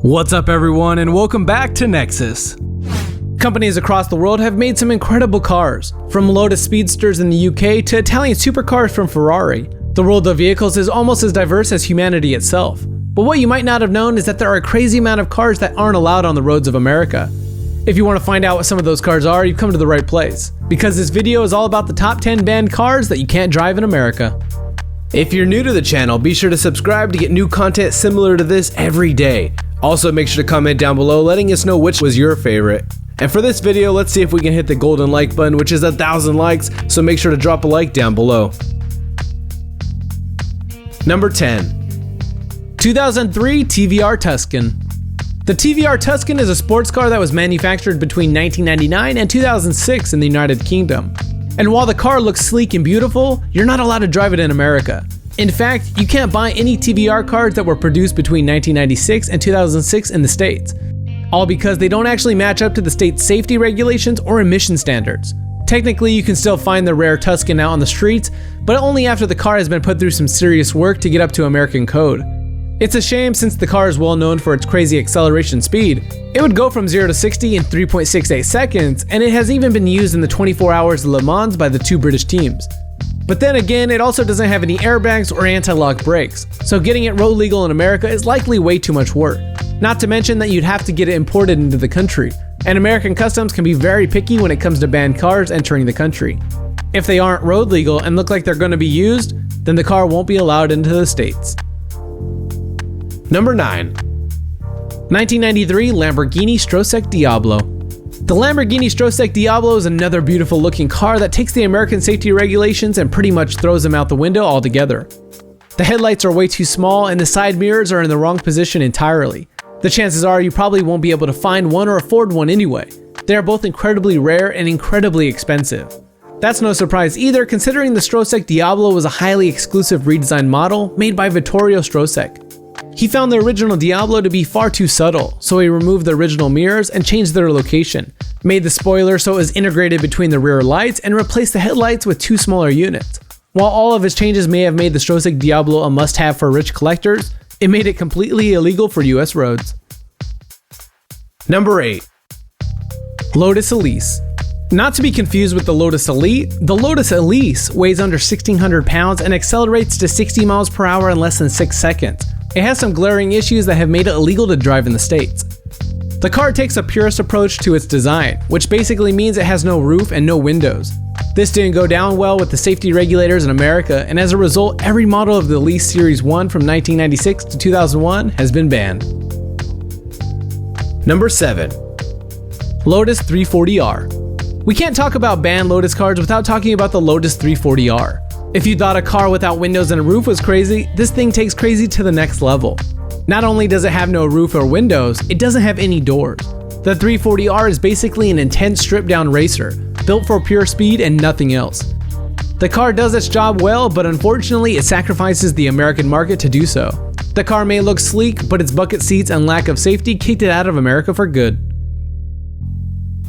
What's up everyone, and welcome back to Nexus. Companies across the world have made some incredible cars, from Lotus Speedsters in the UK to Italian supercars from Ferrari. The world of vehicles is almost as diverse as humanity itself. But what you might not have known is that there are a crazy amount of cars that aren't allowed on the roads of America. If you want to find out what some of those cars are, you've come to the right place, because this video is all about the top 10 banned cars that you can't drive in America. If you're new to the channel, be sure to subscribe to get new content similar to this every day. Also, make sure to comment down below letting us know which was your favorite. And for this video, let's see if we can hit the golden like button, which is 1,000 likes, so make sure to drop a like down below. Number 10. 2003 TVR Tuscan. The TVR Tuscan is a sports car that was manufactured between 1999 and 2006 in the United Kingdom. And while the car looks sleek and beautiful, you're not allowed to drive it in America. In fact, you can't buy any TVR cars that were produced between 1996 and 2006 in the States. All because they don't actually match up to the state's safety regulations or emission standards. Technically, you can still find the rare Tuscan out on the streets, but only after the car has been put through some serious work to get up to American code. It's a shame since the car is well known for its crazy acceleration speed. It would go from 0 to 60 in 3.68 seconds, and it has even been used in the 24 Hours of Le Mans by the two British teams. But then again, it also doesn't have any airbags or anti-lock brakes, so getting it road legal in America is likely way too much work. Not to mention that you'd have to get it imported into the country, and American customs can be very picky when it comes to banned cars entering the country. If they aren't road legal and look like they're going to be used, then the car won't be allowed into the States. Number 9. 1993 Lamborghini Stroszek Diablo. The Lamborghini Stroszek Diablo is another beautiful looking car that takes the American safety regulations and pretty much throws them out the window altogether. The headlights are way too small and the side mirrors are in the wrong position entirely. The chances are you probably won't be able to find one or afford one anyway. They are both incredibly rare and incredibly expensive. That's no surprise either, considering the Stroszek Diablo was a highly exclusive redesigned model made by Vittorio Stroszek. He found the original Diablo to be far too subtle, so he removed the original mirrors and changed their location, made the spoiler so it was integrated between the rear lights, and replaced the headlights with two smaller units. While all of his changes may have made the Stroszek Diablo a must-have for rich collectors, it made it completely illegal for US roads. Number 8. Lotus Elise. Not to be confused with the Lotus Elite, the Lotus Elise weighs under 1,600 pounds and accelerates to 60 miles per hour in less than 6 seconds. It has some glaring issues that have made it illegal to drive in the States. The car takes a purist approach to its design, which basically means it has no roof and no windows. This didn't go down well with the safety regulators in America, and as a result, every model of the Elise Series 1 from 1996 to 2001 has been banned. Number 7. Lotus 340R. We can't talk about banned Lotus cars without talking about the Lotus 340R. If you thought a car without windows and a roof was crazy, this thing takes crazy to the next level. Not only does it have no roof or windows, it doesn't have any doors. The 340R is basically an intense stripped down racer, built for pure speed and nothing else. The car does its job well, but unfortunately it sacrifices the American market to do so. The car may look sleek, but its bucket seats and lack of safety kicked it out of America for good.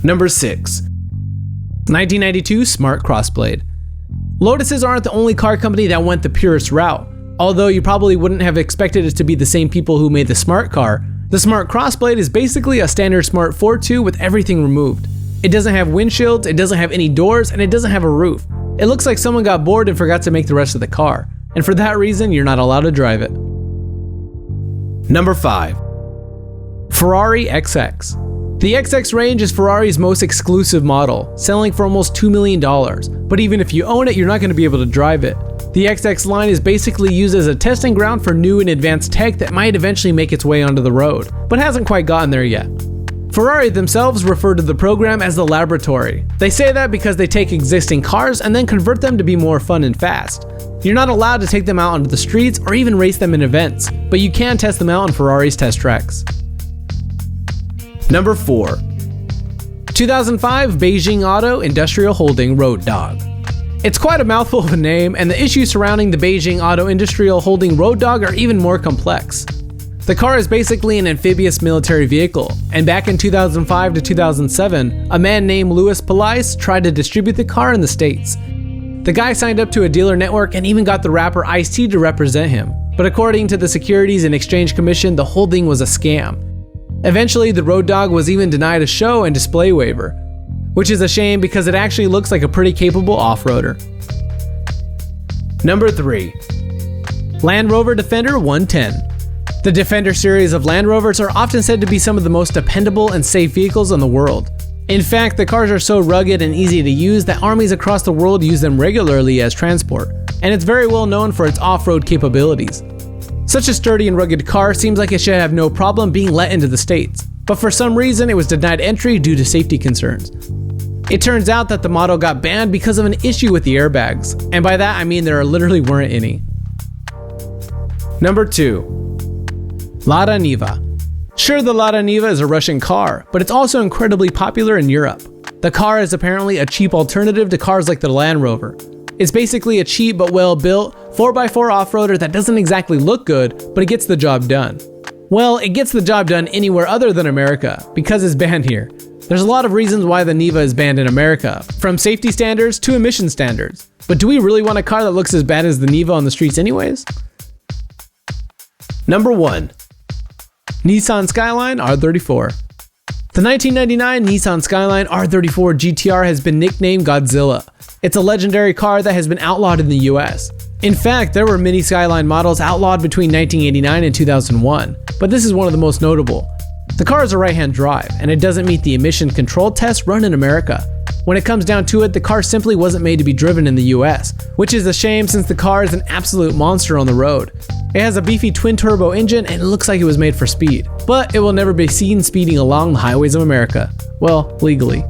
Number 6. 1992 Smart Crossblade. Lotuses aren't the only car company that went the purest route. Although you probably wouldn't have expected it to be the same people who made the Smart car, the Smart Crossblade is basically a standard Smart 4.2 with everything removed. It doesn't have windshields, it doesn't have any doors, and it doesn't have a roof. It looks like someone got bored and forgot to make the rest of the car, and for that reason you're not allowed to drive it. Number 5. Ferrari XX. The XX range is Ferrari's most exclusive model, selling for almost $2 million, but even if you own it, you're not going to be able to drive it. The XX line is basically used as a testing ground for new and advanced tech that might eventually make its way onto the road, but hasn't quite gotten there yet. Ferrari themselves refer to the program as the laboratory. They say that because they take existing cars and then convert them to be more fun and fast. You're not allowed to take them out onto the streets or even race them in events, but you can test them out on Ferrari's test tracks. Number 4. 2005 Beijing Auto Industrial Holding Road Dog. It's quite a mouthful of a name, and the issues surrounding the Beijing Auto Industrial Holding Road Dog are even more complex. The car is basically an amphibious military vehicle, and back in 2005 to 2007, a man named Louis Palais tried to distribute the car in the States. The guy signed up to a dealer network and even got the rapper Ice-T to represent him, but according to the Securities and Exchange Commission, the whole thing was a scam. Eventually, the Road Dogg was even denied a show and display waiver, which is a shame because it actually looks like a pretty capable off-roader. Number 3. Land Rover Defender 110. The Defender series of Land Rovers are often said to be some of the most dependable and safe vehicles in the world. In fact, the cars are so rugged and easy to use that armies across the world use them regularly as transport, and it's very well known for its off-road capabilities. Such a sturdy and rugged car seems like it should have no problem being let into the States, but for some reason it was denied entry due to safety concerns. It turns out that the model got banned because of an issue with the airbags, and by that I mean there literally weren't any. Number 2. Lada Niva. Sure, the Lada Niva is a Russian car, but it's also incredibly popular in Europe. The car is apparently a cheap alternative to cars like the Land Rover. It's basically a cheap but well-built 4x4 off-roader that doesn't exactly look good, but it gets the job done. Well, it gets the job done anywhere other than America, because it's banned here. There's a lot of reasons why the Niva is banned in America, from safety standards to emission standards. But do we really want a car that looks as bad as the Niva on the streets anyways? Number 1. Nissan Skyline R34. The 1999 Nissan Skyline R34 GTR has been nicknamed Godzilla. It's a legendary car that has been outlawed in the US. In fact, there were many Skyline models outlawed between 1989 and 2001, but this is one of the most notable. The car is a right-hand drive, and it doesn't meet the emission control tests run in America. When it comes down to it, the car simply wasn't made to be driven in the US, which is a shame since the car is an absolute monster on the road. It has a beefy twin-turbo engine and it looks like it was made for speed, but it will never be seen speeding along the highways of America. Well, legally.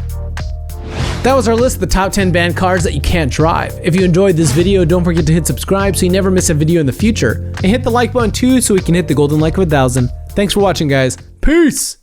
That was our list of the top 10 banned cars that you can't drive. If you enjoyed this video, don't forget to hit subscribe so you never miss a video in the future, and hit the like button too so we can hit the golden like of 1,000. Thanks for watching, guys. Peace!